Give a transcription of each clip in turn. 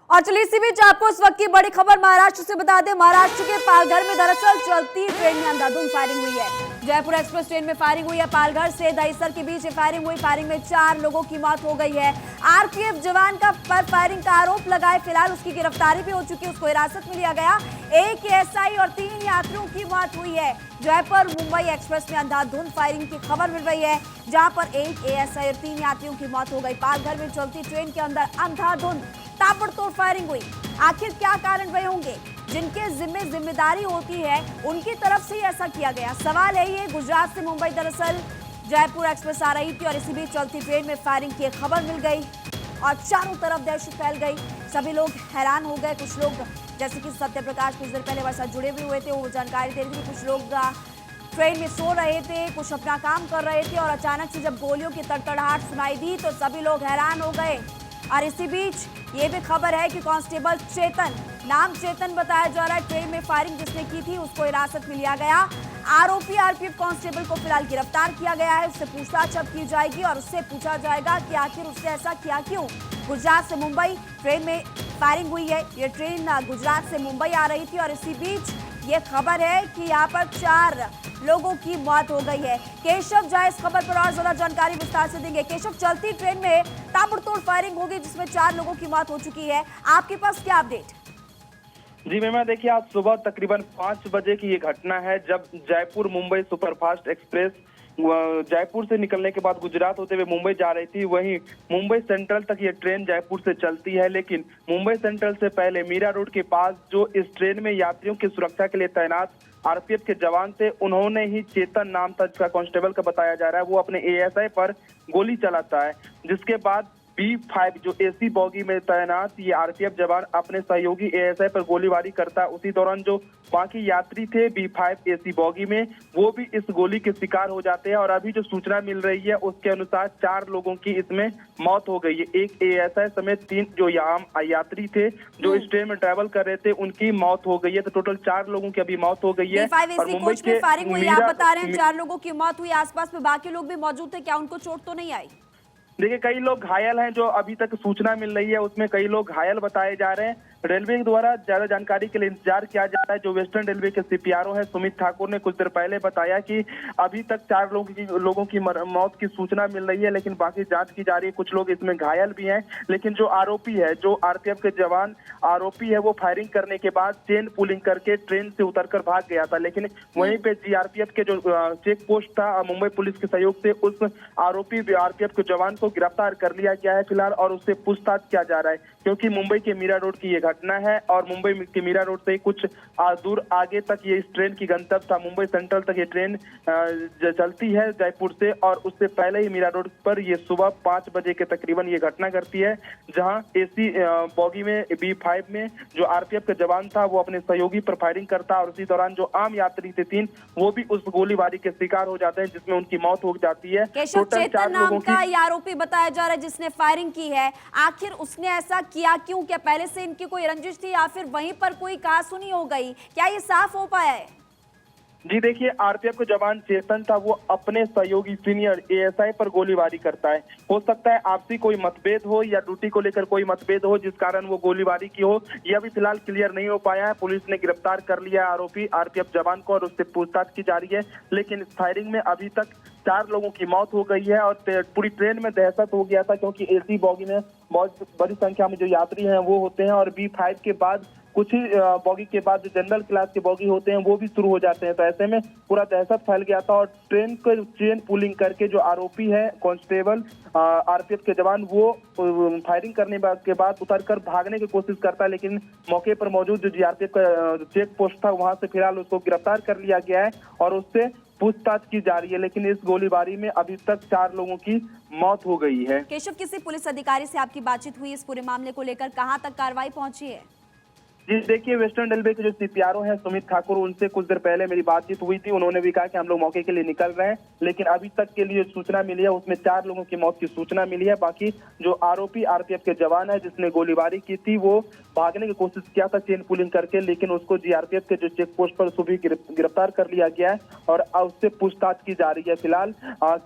और चलिए इसी बीच आपको इस वक्त की बड़ी खबर महाराष्ट्र से बता दें। महाराष्ट्र के पालघर में दरअसल चलती ट्रेन में अंधाधुंध फायरिंग हुई है। जयपुर एक्सप्रेस ट्रेन में फायरिंग हुई है। पालघर से दहिसर के बीच फायरिंग हुई। फायरिंग में 4 लोगों की मौत हो गई है। आरपीएफ जवान का पर फायरिंग का आरोप लगाए। फिलहाल उसकी गिरफ्तारी भी हो चुकी है, उसको हिरासत में लिया गया। एक एएसआई और 3 यात्रियों की मौत हुई है। जयपुर मुंबई एक्सप्रेस में अंधाधुंध फायरिंग की खबर मिल रही है, जहां पर एक एएसआई और 3 यात्रियों की मौत हो गई। पालघर में चलती ट्रेन के अंदर अंधाधुंध ताबड़तोड़ फायरिंग हुई। आखिर क्या कारण रहे होंगे? जिनके जिम्मेदारी होती है उनकी तरफ से ही ऐसा किया गया। सवाल है ये। गुजरात से मुंबई दरअसल जयपुर एक्सप्रेस आ रही थी और इसी बीच चलती ट्रेन में फायरिंग की खबर मिल गई और चारों तरफ दहशत फैल गई। सभी लोग हैरान हो गए। कुछ लोग जैसे कि सत्य प्रकाश कुछ देर पहले हमारे साथ जुड़े भी हुए थे, वो जानकारी दे रहे थे। कुछ लोग ट्रेन में सो रहे थे, कुछ अपना काम कर रहे थे और अचानक से जब गोलियों की तड़तड़ाहट सुनाई दी तो सभी लोग हैरान हो गए। और इसी बीच ये भी खबर है कि कांस्टेबल चेतन, नाम चेतन बताया जा रहा है, ट्रेन में फायरिंग जिसने की थी उसको हिरासत में लिया गया। आरोपी आरपीएफ कांस्टेबल को फिलहाल गिरफ्तार किया गया है। उससे पूछताछ अब की जाएगी और उससे पूछा जाएगा कि आखिर उसने ऐसा किया क्यों। गुजरात से मुंबई ट्रेन में फायरिंग हुई है। ये ट्रेन गुजरात से मुंबई आ रही थी और इसी बीच ये खबर है कि यहाँ पर 4 लोगों की मौत हो गई है। केशव झा इस खबर पर और ज्यादा जानकारी विस्तार से देंगे। केशव, चलती ट्रेन में ताबड़तोड़ फायरिंग होगी जिसमें 4 लोगों की मौत हो चुकी है, आपके पास क्या अपडेट? जी मैम, देखिए आज सुबह तकरीबन 5 बजे की ये घटना है, जब जयपुर मुंबई सुपरफास्ट एक्सप्रेस जयपुर से निकलने के बाद गुजरात होते हुए मुंबई जा रही थी। वहीं मुंबई सेंट्रल तक ये ट्रेन जयपुर से चलती है, लेकिन मुंबई सेंट्रल से पहले मीरा रोड के पास जो इस ट्रेन में यात्रियों की सुरक्षा के लिए तैनात आरपीएफ के जवान थे, उन्होंने ही चेतन नाम था जिसका कांस्टेबल का बताया जा रहा है, वो अपने एएसआई पर गोली चलाता है। जिसके बाद B5 जो एसी बॉगी में तैनात ये आरपीएफ जवान अपने सहयोगी एएसआई पर गोलीबारी करता है। उसी दौरान जो बाकी यात्री थे B5 एसी बॉगी में, वो भी इस गोली के शिकार हो जाते हैं। और अभी जो सूचना मिल रही है उसके अनुसार 4 लोगों की इसमें मौत हो गई है। एक एएसआई समेत 3 जो यात्री थे जो इस ट्रेन में ट्रैवल कर रहे थे, उनकी मौत हो गई है। तो टोटल 4 लोगों की अभी मौत हो गई है। और मुंबई के फायरिंग हुई, आप बता रहे हैं 4 लोगों की मौत हुई। आसपास में बाकी लोग भी मौजूद थे, क्या उनको चोट तो नहीं आई? देखिए, कई लोग घायल हैं, जो अभी तक सूचना मिल रही है उसमें कई लोग घायल बताए जा रहे हैं। रेलवे द्वारा ज्यादा जानकारी के लिए इंतजार किया जा रहा है। जो वेस्टर्न रेलवे के सीपीआरओ है सुमित ठाकुर ने कुछ देर पहले बताया कि अभी तक 4 लोगों की मौत की सूचना मिल रही है, लेकिन बाकी जांच की जा रही है। कुछ लोग इसमें घायल भी हैं, लेकिन जो आरोपी है, जो आरपीएफ के जवान आरोपी है, वो फायरिंग करने के बाद चेन पुलिंग करके ट्रेन से उतरकर भाग गया था। लेकिन वहीं पे जीआरपीएफ के जो चेक पोस्ट था मुंबई पुलिस के सहयोग से, उस आरोपी आरपीएफ के जवान को गिरफ्तार कर लिया गया है फिलहाल, और उससे पूछताछ किया जा रहा है। क्योंकि मुंबई के मीरा रोड की ये घटना है और मुंबई के मीरा रोड से कुछ दूर आगे तक ये इस ट्रेन की गंतव्य था। मुंबई सेंट्रल तक ये ट्रेन चलती है जयपुर से, और उससे पहले ही मीरा रोड पर ये सुबह 5 बजे के तकरीबन ये घटना करती है, जहां एसी बॉगी में B5 में जो आरपीएफ का जवान था वो अपने सहयोगी पर फायरिंग करता, और उसी दौरान जो आम यात्री थे 3, वो भी उस गोलीबारी के शिकार हो जाते हैं, जिसमें उनकी मौत हो जाती है। टोटल 4 लोगों की आरोपी बताया जा रहा है जिसने फायरिंग की है। आखिर उसने ऐसा किया क्यों? क्या पहले से इनकी कोई रंजिश थी या फिर वहीं पर कोई कहासुनी हो गई? क्या ये साफ हो पाया है? जी देखिए, आरपीएफ का जवान चेतन था, वो अपने सहयोगी सीनियर एएसआई पर गोलीबारी करता है। हो सकता है आपसी कोई मतभेद हो या ड्यूटी को लेकर कोई मतभेद हो जिस कारण वो गोलीबारी की हो, यह भी फिलहाल क्लियर नहीं हो पाया है। पुलिस ने गिरफ्तार कर लिया है आरोपी आरपीएफ जवान को और उससे पूछताछ की जा रही है। लेकिन इस फायरिंग में अभी तक 4 लोगों की मौत हो गई है और पूरी ट्रेन में दहशत हो गया था, क्योंकि एसी बॉगी में बहुत बड़ी संख्या में जो यात्री हैं वो होते हैं, और B5 के बाद कुछ ही बॉगी के बाद जो जनरल क्लास के बॉगी होते हैं वो भी शुरू हो जाते हैं। तो ऐसे में पूरा दहशत फैल गया था और ट्रेन को चेन पुलिंग करके जो आरोपी है कांस्टेबल आरपीएफ के जवान, वो फायरिंग करने के बाद उतरकर भागने की कोशिश करता है। लेकिन मौके पर मौजूद जो जीआरपीएफ का चेक पोस्ट था, वहां से फिलहाल उसको गिरफ्तार कर लिया गया है और उससे पूछताछ की जा रही है। लेकिन इस गोलीबारी में अभी तक 4 लोगों की मौत हो गई है। केशव, किसी पुलिस अधिकारी से आपकी बातचीत हुई इस पूरे मामले को लेकर? कहां तक कार्रवाई पहुंची है? जी देखिए, वेस्टर्न रेलवे के जो सीपीआरओ हैं सुमित ठाकुर, उनसे कुछ देर पहले मेरी बातचीत हुई थी। उन्होंने भी कहा कि हम लोग मौके के लिए निकल रहे हैं, लेकिन अभी तक के लिए सूचना मिली है उसमें 4 लोगों की मौत की सूचना मिली है। बाकी जो आरोपी आरपीएफ के जवान है जिसने गोलीबारी की थी, वो भागने की कोशिश किया था चेन पुलिंग करके, लेकिन उसको जीआरपीएफ के जो चेक पोस्ट पर सुबह गिरफ्तार कर लिया गया है और उससे पूछताछ की जा रही है। फिलहाल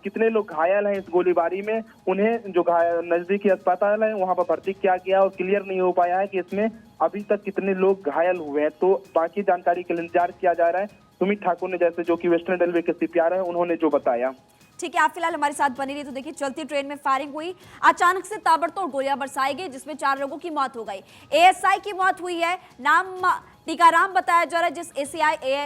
कितने लोग घायल हैं इस गोलीबारी में, उन्हें जो नजदीकी अस्पताल है वहां पर भर्ती किया गया और क्लियर नहीं हो पाया है कि इसमें अभी तक कितने लोग घायल हुए हैं। तो बाकी जानकारी के लिए इंतजार किया जा रहा है। सुमित ठाकुर ने, जैसे जो कि वेस्टर्न रेलवे के सीपीआर है, उन्होंने जो बताया। ठीक है, आप फिलहाल हमारे साथ बनी रही। तो देखिए, चलती ट्रेन में फायरिंग हुई, अचानक से ताबड़तोड़ गोलियां बरसाई गई जिसमें 4 लोगों की मौत हो गई। एएसआई की मौत हुई है, नाम टीकाराम बताया जा रहा है, जिस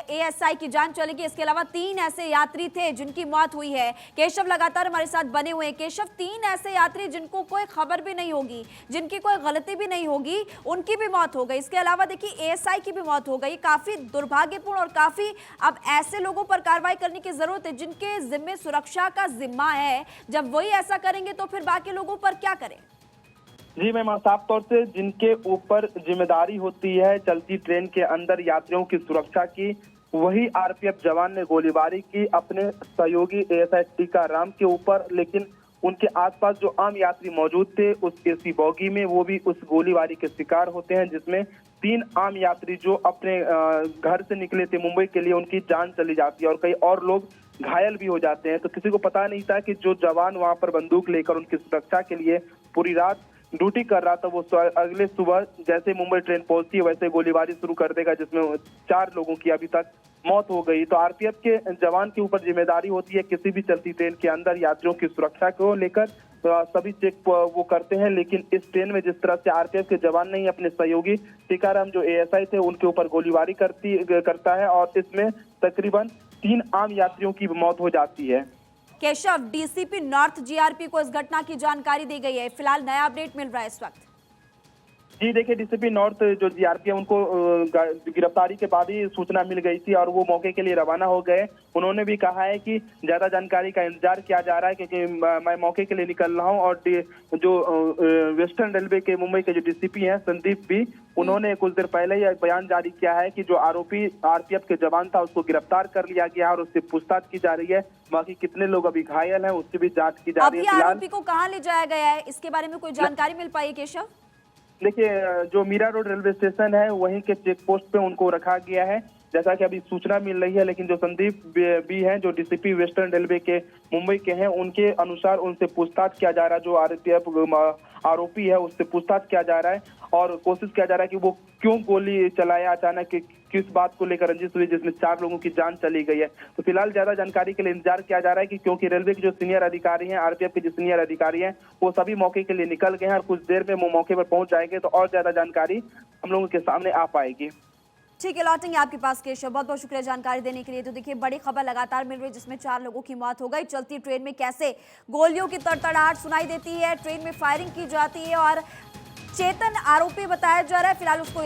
एएसआई की जान चलेगी। इसके अलावा 3 ऐसे यात्री थे जिनकी मौत हुई है। केशव लगातार हमारे साथ बने हुए हैं। केशव, 3 ऐसे यात्री जिनको कोई खबर भी नहीं होगी, जिनकी कोई गलती भी नहीं होगी, उनकी भी मौत हो गई। इसके अलावा देखिए, एएसआई की भी मौत हो गई। काफी दुर्भाग्यपूर्ण और काफी अब ऐसे लोगों पर कार्रवाई करने की जरूरत है जिनके जिम्मे सुरक्षा का जिम्मा है। जब वही ऐसा करेंगे तो फिर बाकी लोगों पर क्या करें? जी मैम, साफ तौर से जिनके ऊपर जिम्मेदारी होती है चलती ट्रेन के अंदर यात्रियों की सुरक्षा की, वही आरपीएफ जवान ने गोलीबारी की अपने सहयोगी एएसआई टीकाराम के ऊपर। लेकिन उनके आसपास जो आम यात्री मौजूद थे उस एसी बॉगी में, वो भी उस गोलीबारी के शिकार होते हैं, जिसमें 3 आम यात्री जो अपने घर से निकले थे मुंबई के लिए, उनकी जान चली जाती है और कई और लोग घायल भी हो जाते हैं। तो किसी को पता नहीं था कि जो जवान वहां पर बंदूक लेकर उनकी सुरक्षा के लिए पूरी रात ड्यूटी कर रहा था, वो अगले सुबह जैसे मुंबई ट्रेन पहुंचती है वैसे गोलीबारी शुरू कर देगा, जिसमें 4 लोगों की अभी तक मौत हो गई। तो आरपीएफ के जवान के ऊपर जिम्मेदारी होती है किसी भी चलती ट्रेन के अंदर यात्रियों की सुरक्षा को लेकर सभी चेक वो करते हैं। लेकिन इस ट्रेन में जिस तरह से आरपीएफ के जवान ने अपने सहयोगी टीकाराम जो एएसआई थे उनके ऊपर गोलीबारी करता है और इसमें तकरीबन 3 आम यात्रियों की मौत हो जाती है। केशव, डीसीपी नॉर्थ जीआरपी को इस घटना की जानकारी दी गई है। फिलहाल नया अपडेट मिल रहा है इस वक्त। जी देखिए, डीसीपी नॉर्थ जो जीआरपी है उनको गिरफ्तारी के बाद ही सूचना मिल गई थी और वो मौके के लिए रवाना हो गए। उन्होंने भी कहा है कि ज्यादा जानकारी का इंतजार किया जा रहा है क्योंकि मैं मौके के लिए निकल रहा हूं। और जो वेस्टर्न रेलवे के मुंबई के जो डीसीपी हैं संदीप भी, उन्होंने कुछ देर पहले यह बयान जारी किया है कि जो आरोपी आरपीएफ के जवान था उसको गिरफ्तार कर लिया गया और उससे पूछताछ की जा रही है। बाकी कितने लोग अभी घायल हैं उसकी भी जांच की जा रही है। फिलहाल आरोपी को कहाँ ले जाया गया है, इसके बारे में कोई जानकारी मिल पाई है केशव? देखिए, जो मीरा रोड रेलवे स्टेशन है वहीं के चेक पोस्ट पे उनको रखा गया है, जैसा कि अभी सूचना मिल रही है। लेकिन जो संदीप भी हैं, जो डीसीपी वेस्टर्न रेलवे के मुंबई के हैं, उनके अनुसार उनसे पूछताछ किया जा रहा है। जो आरपीएफ आरोपी है उससे पूछताछ किया जा रहा है और कोशिश किया जा रहा है कि वो क्यों गोली चलाया अचानक, किस बात को लेकर रंजिश हुई जिसमें 4 लोगों की जान चली गई है। तो फिलहाल ज्यादा जानकारी के लिए इंतजार किया जा रहा है कि क्योंकि रेलवे के जो सीनियर अधिकारी हैं, आरपीएफ के जो सीनियर अधिकारी हैं, वो सभी मौके के लिए निकल गए हैं और कुछ देर में वो मौके पर पहुंच जाएंगे तो और ज्यादा जानकारी हम लोगों के सामने आ पाएगी। ठीक है, लौटेंगे आपके पास केशव। बहुत बहुत शुक्रिया जानकारी देने के लिए। तो देखिए, बड़ी खबर लगातार मिल रही है जिसमें 4 लोगों की मौत हो गई। चलती ट्रेन में कैसे गोलियों की तड़तड़ाहट सुनाई देती है, ट्रेन में फायरिंग की जाती है और चेतन आरोपी बताया जा रहा है। फिलहाल उसको